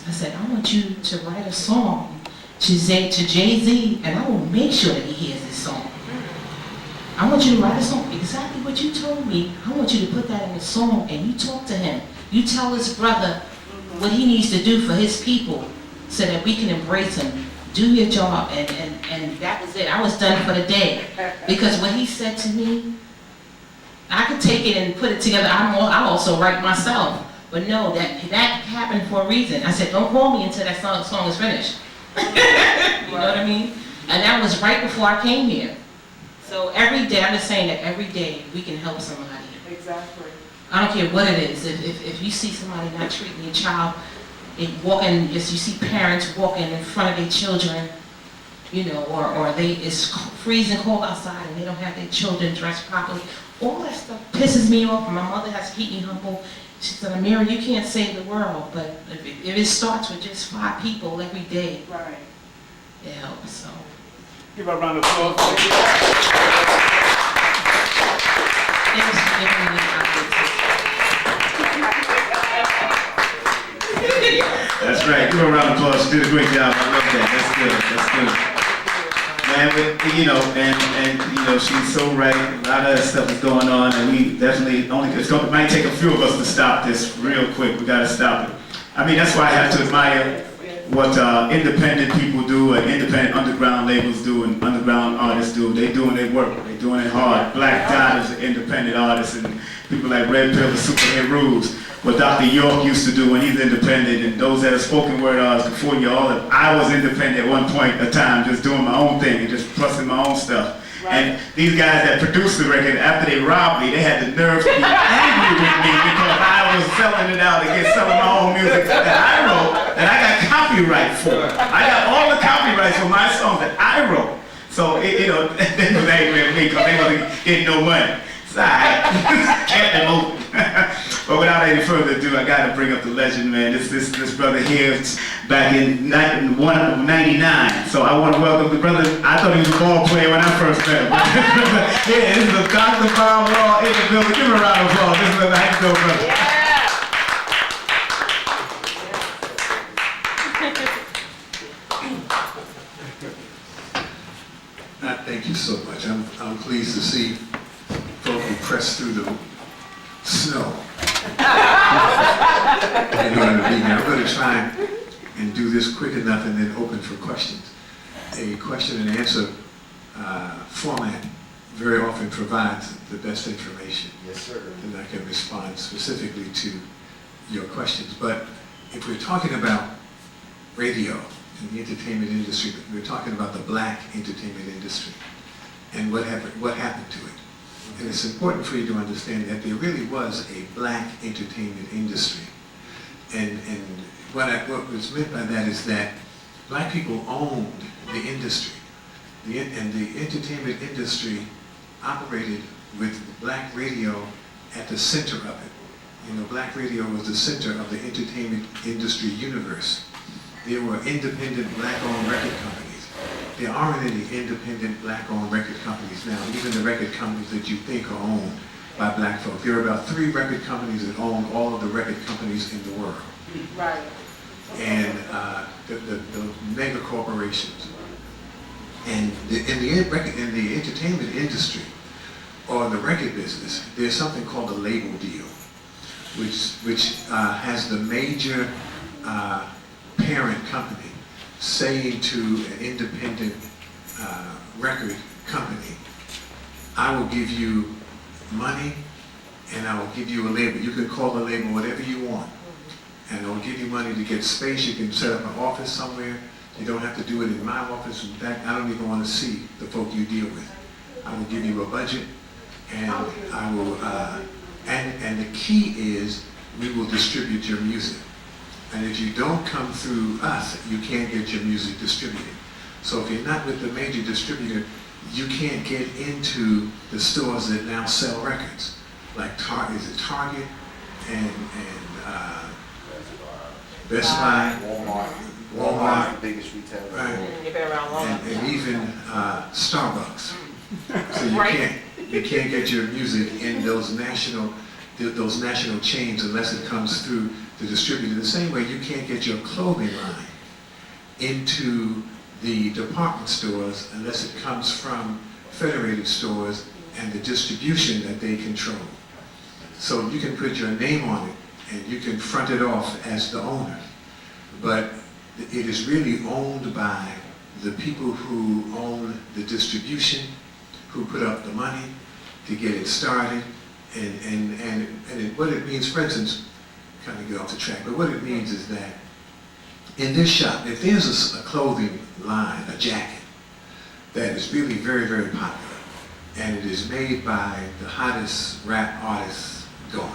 I said, I want you to write a song to Jay-Z, and I will make sure that he hears this song. I want you to write a song, exactly what you told me. I want you to put that in a song, and you talk to him. You tell his brother what he needs to do for his people so that we can embrace him. Do your job, and that was it. I was done for the day. Because what he said to me, I could take it and put it together. I'll also write myself. But no, that happened for a reason. I said, don't call me until that song is finished. You know what I mean? And that was right before I came here. So every day, I'm just saying that every day we can help somebody. Exactly. I don't care what it is. If you see somebody not treating your child, walking, you see parents walking in front of their children, you know, or it's freezing cold outside and they don't have their children dressed properly. All that stuff pisses me off. My mother has to keep me humble. She said, Amirya, you can't save the world, but if it starts with just 5 people every day, right, it helps. So. Give a round of applause. Thanks for giving me the opportunity. That's right. Give her a round of applause. She did a great job. I love that. That's good. Man, but, you know, and you know, she's so right. A lot of that stuff is going on, and we definitely it might take a few of us to stop this real quick. We got to stop it. I mean, that's why I have to admire what independent people do, and independent underground labels do, and underground artists do. They doing their work. They doing it hard. Black Dot is an independent artist, and people like Red Pill, the Superheroes. What Dr. York used to do when he's independent, and those that are spoken word artists before you all. I was independent at one point in time, just doing my own thing and just busting my own stuff. Right. And these guys that produced the record, after they robbed me, they had the nerve to be angry with me because I was selling it out to get some of my own music that I wrote, that I got copyright for. I got all the copyrights for my songs that I wrote. So, you know, they was angry at me because they wasn't getting no money. It's all right. Kept it moving. But without any further ado, I got to bring up the legend, man. This brother here is back in 99. So I want to welcome the brother. I thought he was a ball player when I first met him. Yeah, this is the Dr. Bob Law in the building. Give him a round of applause. This is the Hype Show, brother. Thank you so much. I'm pleased to see folk who press through the snow in order to be here. I'm going to try and do this quick enough and then open for questions. A question and answer format very often provides the best information. Yes, sir. And I can respond specifically to your questions. But if we're talking about radio and the entertainment industry, we're talking about the black entertainment industry and what happened to it. And it's important for you to understand that there really was a black entertainment industry. And what was meant by that is that black people owned the industry. And the entertainment industry operated with black radio at the center of it. You know, black radio was the center of the entertainment industry universe. There were independent black-owned record companies. There aren't any independent black-owned record companies now, even the record companies that you think are owned by black folk. There are about 3 record companies that own all of the record companies in the world. right. And the mega corporations. And in the entertainment industry, or the record business, there's something called a label deal, which has the major parent company saying to an independent record company, I will give you money and I will give you a label. You can call the label whatever you want. And I will give you money to get space. You can set up an office somewhere. You don't have to do it in my office. In fact, I don't even want to see the folk you deal with. I will give you a budget, and I will, and the key is we will distribute your music. And if you don't come through us, you can't get your music distributed. So if you're not with the major distributor, you can't get into the stores that now sell records, like Target and Best Buy, Walmart, biggest retailer. right, You've been around long. and even Starbucks. So you can't get your music in those national those national chains unless it comes through the distributor. The same way you can't get your clothing line into the department stores unless it comes from federated stores and the distribution that they control. So you can put your name on it and you can front it off as the owner, but it is really owned by the people who own the distribution, who put up the money to get it started, and what it means, for instance, kind of get off the track, but what it means is that in this shop, if there's a clothing line, a jacket, that is really very, very popular, and it is made by the hottest rap artist going,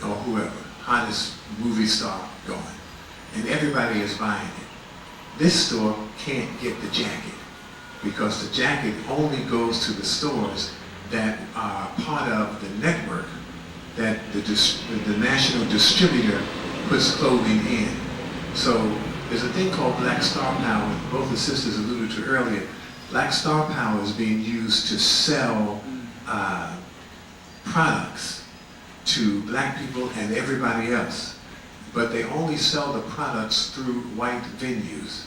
or whoever, hottest movie star going, and everybody is buying it, this store can't get the jacket because the jacket only goes to the stores that are part of the network that the national distributor puts clothing in. So there's a thing called Black Star Power, both the sisters alluded to earlier. Black Star Power is being used to sell products to black people and everybody else, but they only sell the products through white venues.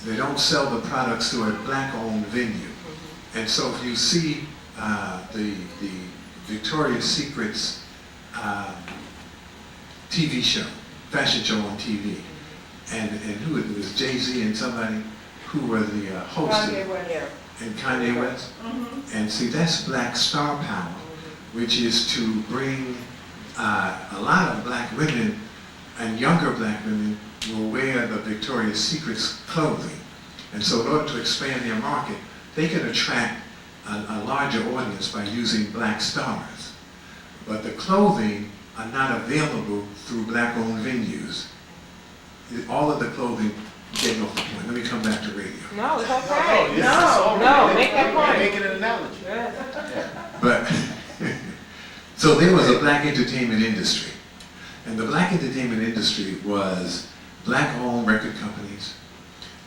They don't sell the products through a black-owned venue. And so if you see the Victoria's Secret's TV show, fashion show on TV, and who it was, Jay-Z and somebody who were the hosts, and Kanye West. And see, that's Black Star Power, which is to bring a lot of black women and younger black women will wear the Victoria's Secret's clothing. And so in order to expand their market, they can attract a larger audience by using black stars. But the clothing are not available through black-owned venues. All of the clothing, getting off the point. Let me come back to radio. No, it's okay. No, make that point. Making an analogy. But, so there was a black entertainment industry. And the black entertainment industry was black-owned record companies,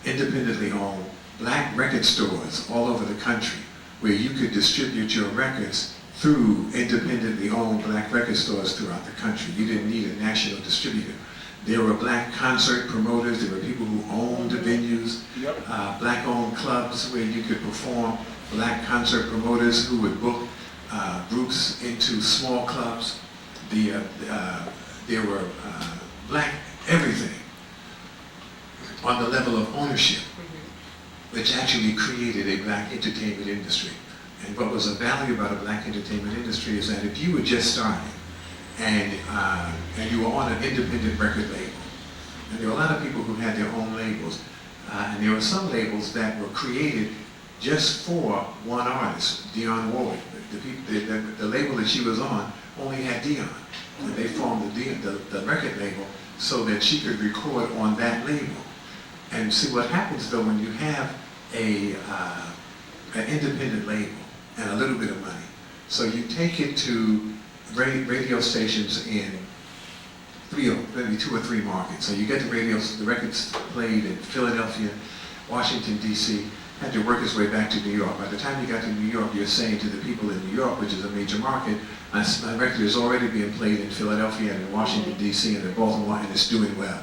independently owned, black record stores all over the country where you could distribute your records through independently owned black record stores throughout the country. You didn't need a national distributor. There were black concert promoters, there were people who owned the venues, black-owned clubs where you could perform, black concert promoters who would book groups into small clubs. There were black everything on the level of ownership, which actually created a black entertainment industry. And what was of value about a black entertainment industry is that if you were just starting and you were on an independent record label, and there were a lot of people who had their own labels, and there were some labels that were created just for one artist, Dionne Warwick. The label that she was on only had Dionne. And they formed the record label so that she could record on that label. And see what happens though when you have an independent label and a little bit of money. So you take it to radio stations in maybe 2 or 3 markets. So you get the records played in Philadelphia, Washington, D.C., had to work its way back to New York. By the time you got to New York, you're saying to the people in New York, which is a major market, my record is already being played in Philadelphia and in Washington, D.C. and in Baltimore, and it's doing well.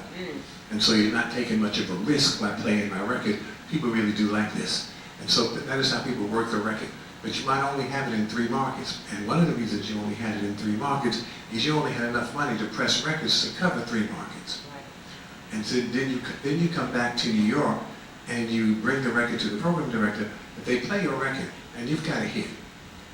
And so you're not taking much of a risk by playing my record. People really do like this. And so that is how people work the record. But you might only have it in 3 markets. And one of the reasons you only had it in 3 markets is you only had enough money to press records to cover 3 markets. And so then you come back to New York and you bring the record to the program director. If they play your record and you've got a hit,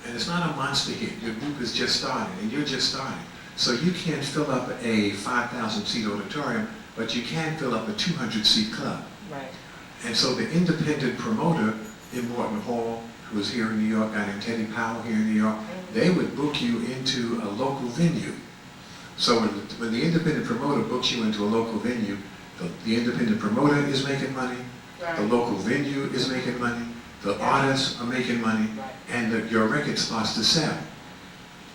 and it's not a monster hit, your group is just starting and you're just starting. So you can't fill up a 5,000-seat auditorium, but you can fill up a 200-seat club. Right. And so the independent promoter in Morton Hall, who was here in New York, guy named Teddy Powell here in New York, they would book you into a local venue. So when the independent promoter books you into a local venue, the independent promoter is making money, the local venue is making money, the artists are making money, and your record starts to sell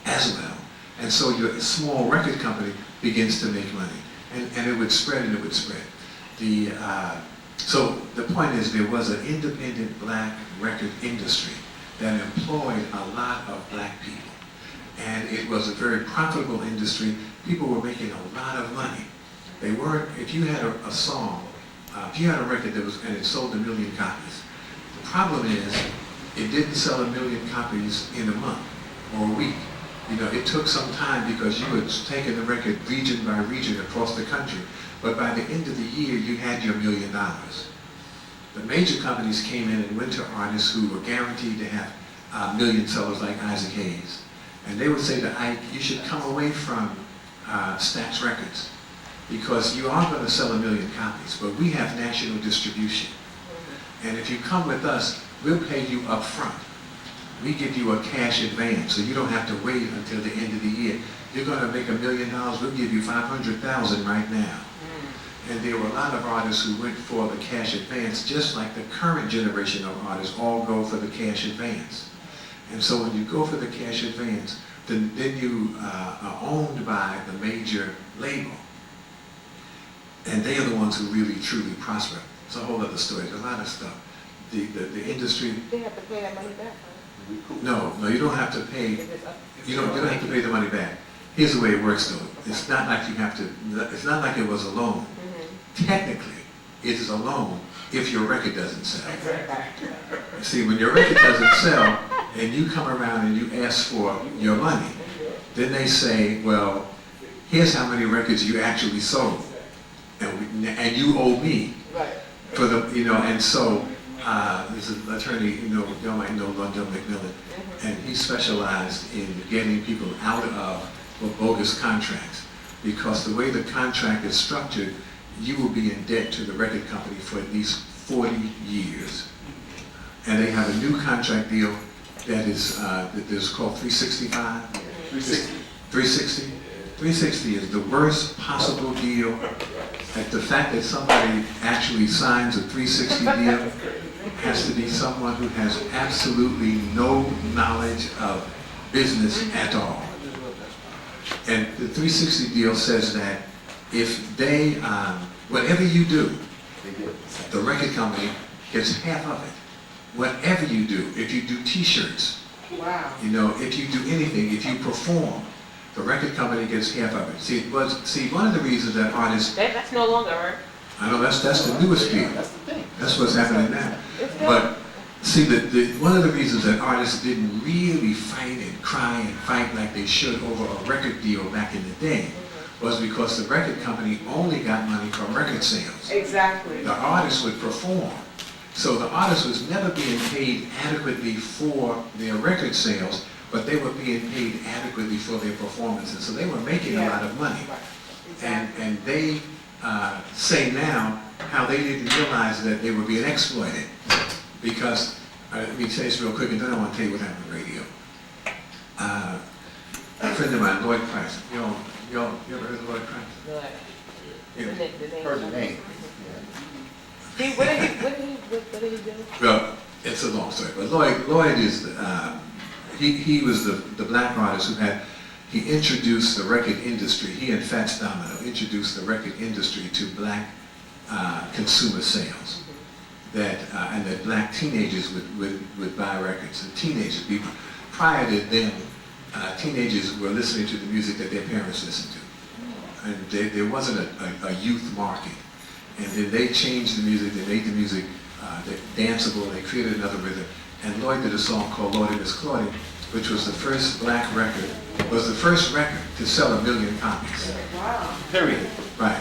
as well. And so your small record company begins to make money. And it would spread and it would spread. So the point is there was an independent black record industry that employed a lot of black people. and it was a very profitable industry. People were making a lot of money. They weren't, if you had a song, if you had a record that was, and it sold 1 million copies, the problem is it didn't sell 1 million copies in a month or a week. You know, it took some time because you had taken the record region by region across the country. But by the end of the year, you had your $1 million. The major companies came in and went to artists who were guaranteed to have million sellers like Isaac Hayes. And they would say to Ike, you should come away from Stax Records because you are going to sell 1 million copies, but we have national distribution. And if you come with us, we'll pay you up front. We give you a cash advance, so you don't have to wait until the end of the year. You're going to make $1 million, we'll give you 500,000 right now. And there were a lot of artists who went for the cash advance, just like the current generation of artists all go for the cash advance. And so when you go for the cash advance, then you are owned by the major label. And they are the ones who really, truly prosper. It's a whole other story. There's a lot of stuff. The industry... They have to pay that money back, right? No, you don't have to pay. You don't have to pay the money back. Here's the way it works, though. It's not like you have to. It's not like it was a loan. Technically, it is a loan if your record doesn't sell. See, when your record doesn't sell, and you come around and you ask for your money, then they say, well, here's how many records you actually sold, and you owe me for the, and so. There's an attorney, y'all might know London McMillan, and he specialized in getting people out of bogus contracts, because the way the contract is structured, you will be in debt to the record company for at least 40 years. And they have a new contract deal that is called 365. 360. 360 is the worst possible deal. And the fact that somebody actually signs a 360 deal has to be someone who has absolutely no knowledge of business at all. And the 360 deal says that if they, whatever you do, the record company gets half of it. Whatever you do, if you do t-shirts, if you do anything, if you perform, the record company gets half of it. See, one of the reasons that artists... That's no longer, right? I know that's the newest deal. That's what's happening now. But see, one of the reasons that artists didn't really fight and cry and fight like they should over a record deal back in the day was because the record company only got money from record sales. Exactly. The artist would perform. So the artist was never being paid adequately for their record sales, but they were being paid adequately for their performances. So they were making a lot of money. And they say now how they didn't realize that they were being exploited. Because, let me say this real quick, and then I want to tell you what happened on the radio. A friend of mine, Lloyd Price. You ever heard of Lloyd Price? No. Yeah. Heard the name. What did he do? Well, it's a long story, but Lloyd is, he was the black artist he introduced the record industry, he and Fats Domino introduced the record industry to black consumer sales. And that black teenagers would buy records. And teenagers, prior to them, teenagers were listening to the music that their parents listened to. And there wasn't a youth market. And then they changed the music, they made the music danceable, they created another rhythm. And Lloyd did a song called Lord and Miss Claudie, which was the first black record, was the first record to sell 1 million copies. Wow. Period. Right.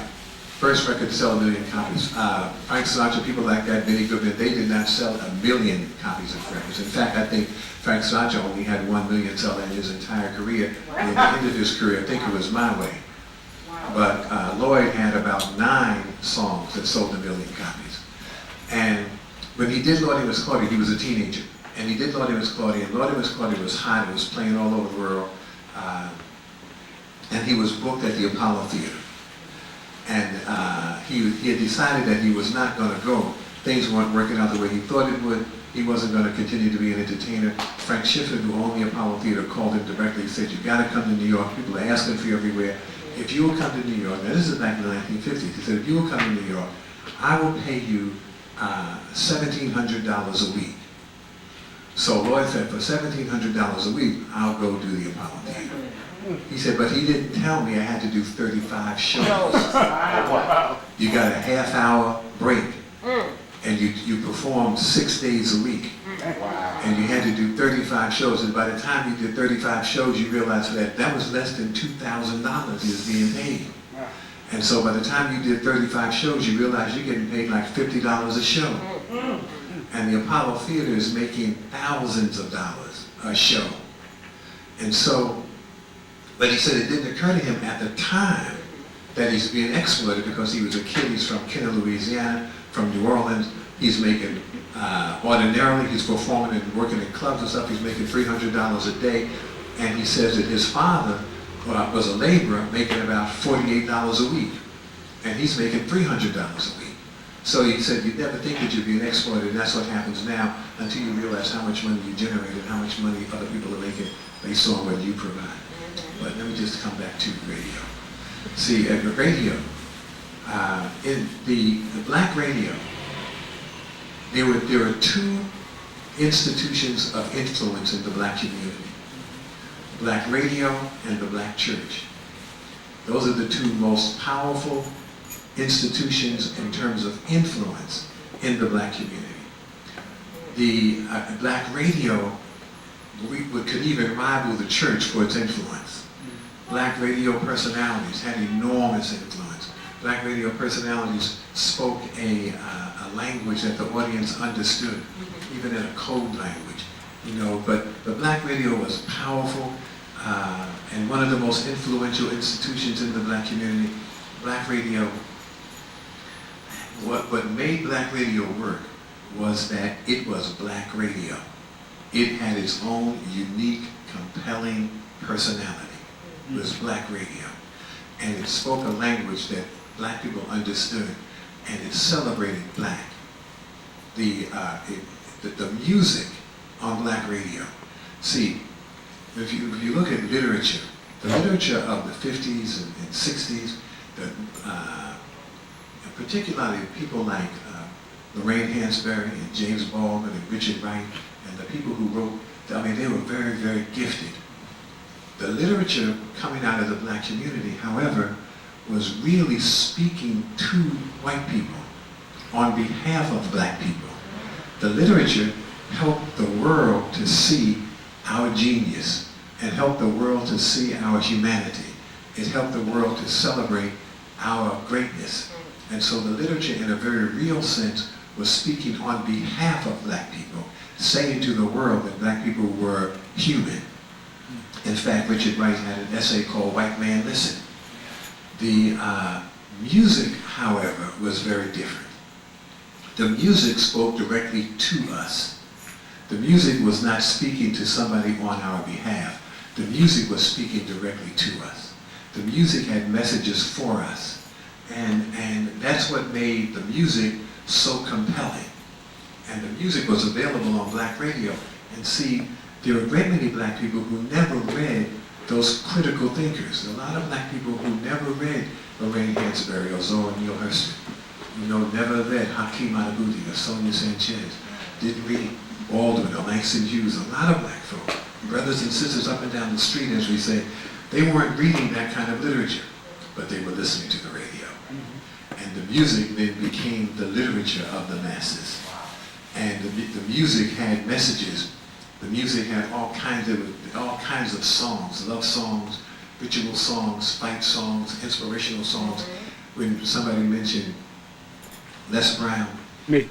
First record to sell 1 million copies. Frank Sinatra, people like that, Benny Goodman, they did not sell 1 million copies of records. In fact, I think Frank Sinatra only had 1 million sell in his entire career. And at the end of his career, I think it was My Way. But Lloyd had about 9 songs that sold 1 million copies. And when he did Lord and Miss Claudie, he was a teenager. And he did Lord and Miss Claudie, and Lord and Miss Claudie was hot, it was playing all over the world. And he was booked at the Apollo Theater. And he had decided that he was not going to go. Things weren't working out the way he thought it would. He wasn't going to continue to be an entertainer. Frank Schiffer, who owned the Apollo Theater, called him directly and said, "You got to come to New York. People are asking for you everywhere. If you will come to New York," now this is back in the 1950s, he said, "if you will come to New York, I will pay you $1,700 a week So Lloyd said, for $1,700 a week, I'll go do the Apollo Theater. He said, but he didn't tell me I had to do 35 shows. You got a half-hour break, and you performed 6 days a week. And you had to do 35 shows, and by the time you did 35 shows, you realized that was less than $2,000 is being paid. And so by the time you did 35 shows, you realized you're getting paid like $50 a show. And the Apollo Theater is making thousands of dollars a show. And so, but he said it didn't occur to him at the time that he's being exploited because he was a kid. He's from Kenner, Louisiana, from New Orleans. He's making, ordinarily, he's performing and working in clubs and stuff. He's making $300 a day. And he says that his father was a laborer making about $48 a week. And he's making $300 a week. So he said, you'd never think that you're being exploited, and that's what happens now until you realize how much money you generate and how much money other people are making based on what you provide. But let me just come back to radio. See, at the radio, in the black radio, there were two institutions of influence in the black community. Black radio and the black church. Those are the two most powerful institutions in terms of influence in the black community. The black radio could even rival the church for its influence. Black radio personalities had enormous influence. Black radio personalities spoke a language that the audience understood, even in a code language, you know. But black radio was powerful, and one of the most influential institutions in the black community. Black radio, what made black radio work was that it was black radio. It had its own unique, compelling personality. It was black radio. And it spoke a language that black people understood, and it celebrated black. The music on black radio. See, if you look at literature, the literature of the 50s and 60s, particularly people like Lorraine Hansberry and James Baldwin and Richard Wright, and the people who wrote, I mean, they were very, very gifted. The literature coming out of the black community, however, was really speaking to white people on behalf of black people. The literature helped the world to see our genius and helped the world to see our humanity. It helped the world to celebrate our greatness. And so the literature, in a very real sense, was speaking on behalf of black people, saying to the world that black people were human. In fact, Richard Wright had an essay called White Man Listen. The music, however, was very different. The music spoke directly to us. The music was not speaking to somebody on our behalf. The music was speaking directly to us. The music had messages for us. And that's what made the music so compelling. And the music was available on black radio. And see, there were a great many black people who never read those critical thinkers. A lot of black people who never read Lorraine Hansberry or Zora Neale Hurston. You know, never read Hakeem Adabuti or Sonia Sanchez. Didn't read Baldwin or Langston Hughes. A lot of black folk, brothers and sisters up and down the street, as we say, they weren't reading that kind of literature, but they were listening to the radio. And the music then became the literature of the masses. And the music had messages. The music had all kinds of songs, love songs, ritual songs, fight songs, inspirational songs. When somebody mentioned Les Brown, Me.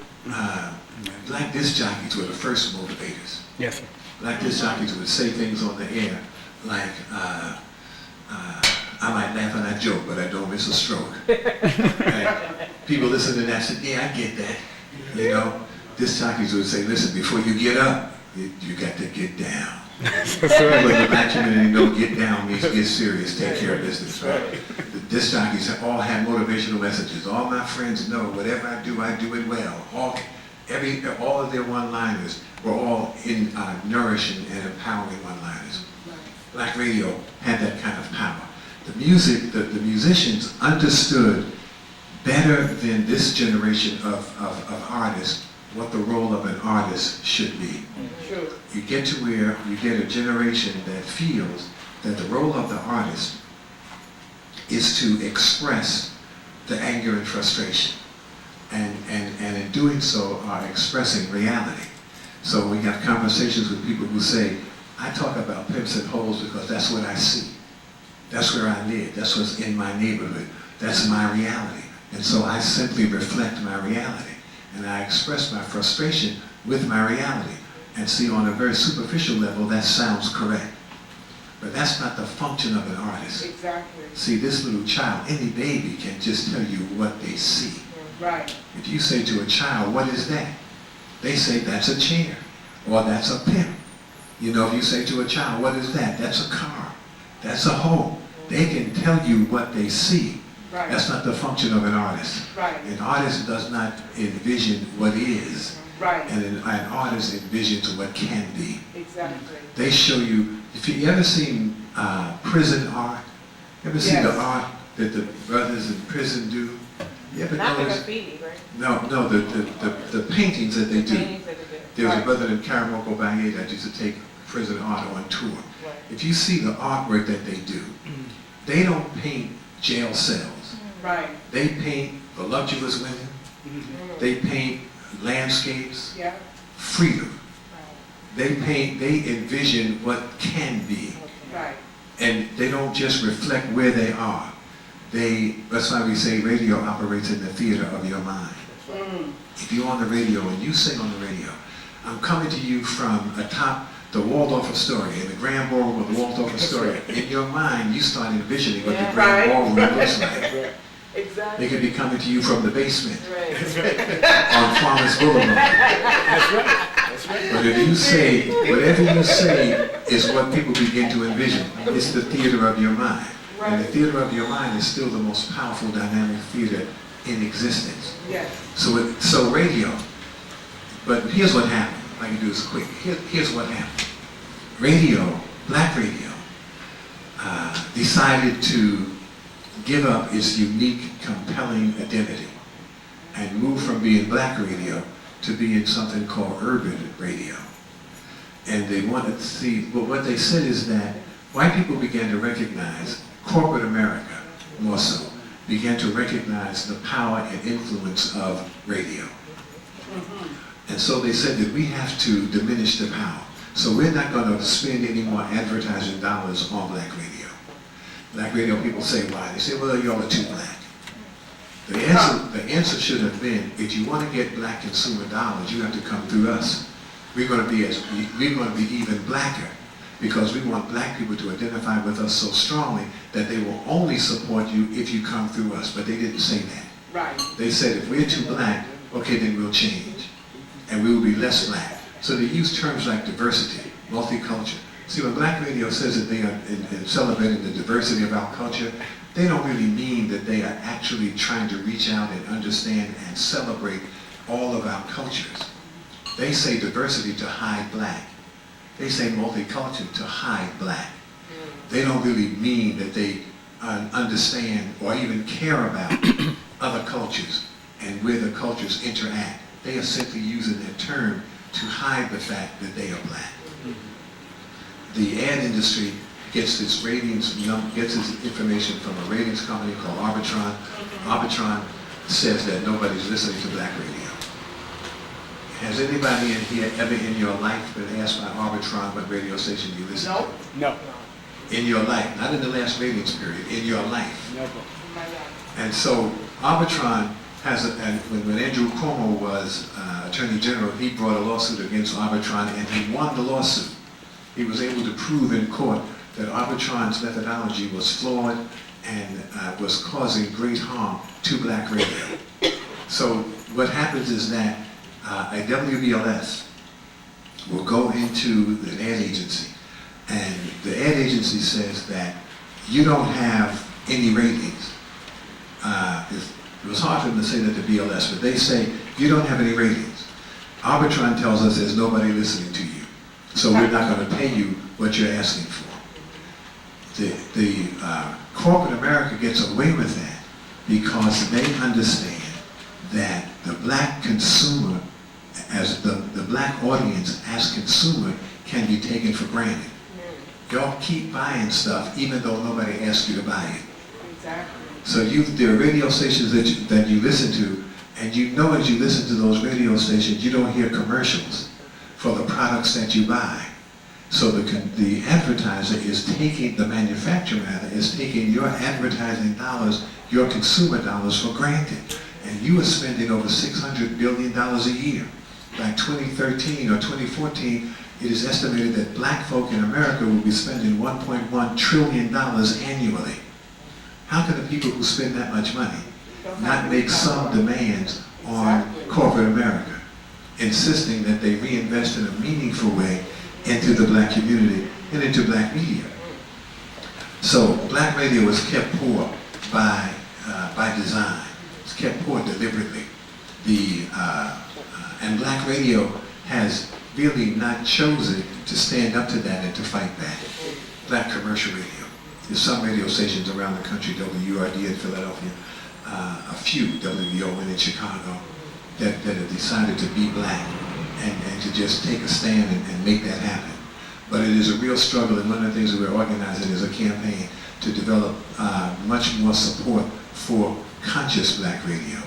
Black disc jockeys were the first motivators. Yes, sir. Black disc jockeys would say things on the air like, I might laugh and I joke, but I don't miss a stroke. Right? People listen to that and say, yeah, I get that. You know, disc jockeys would say, listen, before you get up, you got to get down. That's right. But the black community know get down means get serious, take care of business, right? The disc jockeys all have motivational messages. All my friends know whatever I do it well. All of their one-liners were all in nourishing and empowering one-liners. Black radio had that kind of power. The music, the musicians understood better than this generation of artists what the role of an artist should be. True. You get to where you get a generation that feels that the role of the artist is to express the anger and frustration. And in doing so are expressing reality. So we have conversations with people who say, I talk about pimps and hoes because that's what I see. That's where I live. That's what's in my neighborhood. That's my reality. And so I simply reflect my reality. And I express my frustration with my reality. And see, on a very superficial level, that sounds correct. But that's not the function of an artist. Exactly. See, this little child, any baby can just tell you what they see. Right. If you say to a child, what is that? They say, that's a chair, or that's a pimp. You know, if you say to a child, what is that? That's a car, that's a home. They can tell you what they see. Right. That's not the function of an artist. Right. An artist does not envision what is. Right. And an artist envisions what can be. Exactly. They show you, if you ever seen prison art, ever see the art that the brothers in prison do? You ever Not the notice? graffiti, right? No, the paintings that they do. Paintings that they do. There was a Right. brother in Karamoko Baye that used to take prison art on tour. Right. If you see the artwork that they do, they don't paint jail cells. Right. They paint voluptuous women. They paint landscapes, Yeah. freedom. They envision what can be. Right. And they don't just reflect where they are. That's why we say radio operates in the theater of your mind. If you're on the radio and you sing on the radio, I'm coming to you from atop the Waldorf Astoria, in the Grand Ballroom of the Waldorf Astoria. In your mind, you start envisioning what the Grand Ballroom looks like. Exactly. They could be coming to you from the basement Right. on Farmers Boulevard. That's right. That's right. But if you say, whatever you say is what people begin to envision. It's the theater of your mind. And the theater of your mind is still the most powerful dynamic theater in existence. Yes. So radio, but here's what happened. I can do this quick. Here's what happened. Radio, black radio, decided to give up its unique, compelling identity and move from being black radio to being something called urban radio. And they wanted to see, well, what they said is that white people began to recognize, corporate America more so, began to recognize the power and influence of radio. And so they said that we have to diminish the power. So we're not going to spend any more advertising dollars on black radio. Black radio people say, why? They say, well, y'all are too black. The answer should have been, if you want to get black consumer dollars, you have to come through us. We're going to be even blacker because we want black people to identify with us so strongly that they will only support you if you come through us. But they didn't say that. Right. They said, if we're too black, okay, then we'll change. And we will be less black. So they use terms like diversity, multicultural. See, when black radio says that they are in celebrating the diversity of our culture, they don't really mean that they are actually trying to reach out and understand and celebrate all of our cultures. They say diversity to hide black. They say multicultural to hide black. They don't really mean that they understand or even care about other cultures and where the cultures interact. They are simply using that term to hide the fact that they are black. The ad industry gets its ratings, gets its information from a ratings company called Arbitron. Arbitron says that nobody's listening to black radio. Has anybody in here ever in your life been asked by Arbitron what radio station you listen to? No. In your life, not in the last ratings period, in your life. No. And so Arbitron has, when Andrew Cuomo was Attorney General, he brought a lawsuit against Arbitron and he won the lawsuit. He was able to prove in court that Arbitron's methodology was flawed and was causing great harm to black radio. So what happens is that a WBLS will go into the ad agency and the ad agency says that you don't have any ratings. It was hard for them to say that to BLS, but they say you don't have any ratings. Arbitron tells us there's nobody listening to you, so we're not going to pay you what you're asking for. The corporate America gets away with that because they understand that the black consumer as the black audience as consumer can be taken for granted. Y'all keep buying stuff even though nobody asked you to buy it. Exactly. So there are radio stations that you listen to, and you know as you listen to those radio stations, you don't hear commercials for the products that you buy. So the advertiser is taking, the manufacturer rather, is taking your advertising dollars, your consumer dollars for granted. And you are spending over $600 billion a year. By 2013 or 2014, it is estimated that black folk in America will be spending $1.1 trillion annually. How can the people who spend that much money not make some demands on corporate America, insisting that they reinvest in a meaningful way into the black community and into black media? So black radio is kept poor by design. It's kept poor deliberately. And black radio has really not chosen to stand up to that and to fight back. Black commercial radio. There's some radio stations around the country, WURD in Philadelphia, a few, WVON in Chicago, that have decided to be black and to just take a stand and make that happen. But it is a real struggle, and one of the things that we're organizing is a campaign to develop much more support for conscious black radio.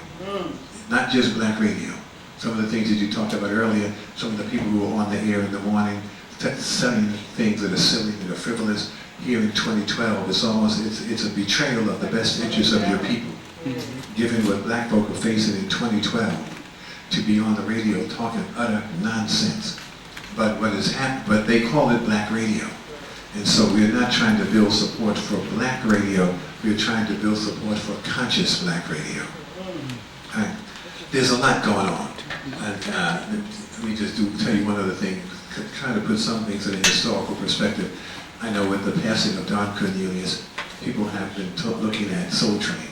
Not just black radio. Some of the things that you talked about earlier, some of the people who are on the air in the morning, selling things that are silly, that are frivolous, here in 2012, it's a betrayal of the best interests of your people. Given what black folk are facing in 2012, to be on the radio talking utter nonsense. But but they call it black radio. And so we're not trying to build support for black radio, we're trying to build support for conscious black radio. Right. There's a lot going on. And, let me just tell you one other thing, trying to put some things in a historical perspective. I know with the passing of Don Cornelius, people have been looking at Soul Train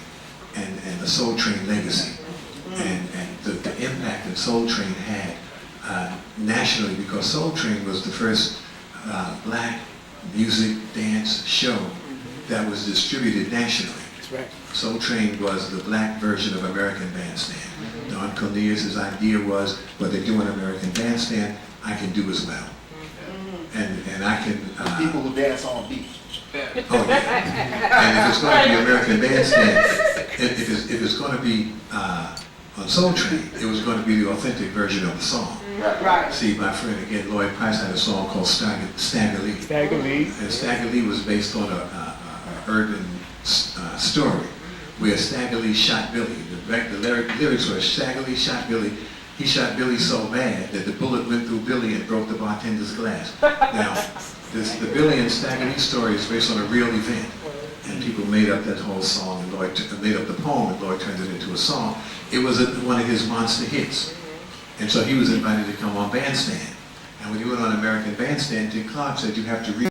and the Soul Train legacy and the impact that Soul Train had nationally, because Soul Train was the first black music dance show that was distributed nationally. That's right. Soul Train was the black version of American Bandstand. Don Cornelius' idea was, what they do in American Bandstand, I can do as well. And I can... People who dance on beat. Oh yeah. And if it's going to be American Bandstand, if it's going to be on Soul Train, it was going to be the authentic version of the song. Right. See, my friend again, Lloyd Price, had a song called Stagger Lee. Stagger Lee. And Stagger Lee was based on a urban story where Stagger Lee shot Billy. The lyrics were, Stagger Lee shot Billy. He shot Billy so bad that the bullet went through Billy and broke the bartender's glass. Now, the Billy and Stagger Lee story is based on a real event. And people made up that whole song, and Lloyd made up the poem, and Lloyd turned it into a song. It was one of his monster hits. And so he was invited to come on Bandstand. And when he went on American Bandstand, Dick Clark said, you have to read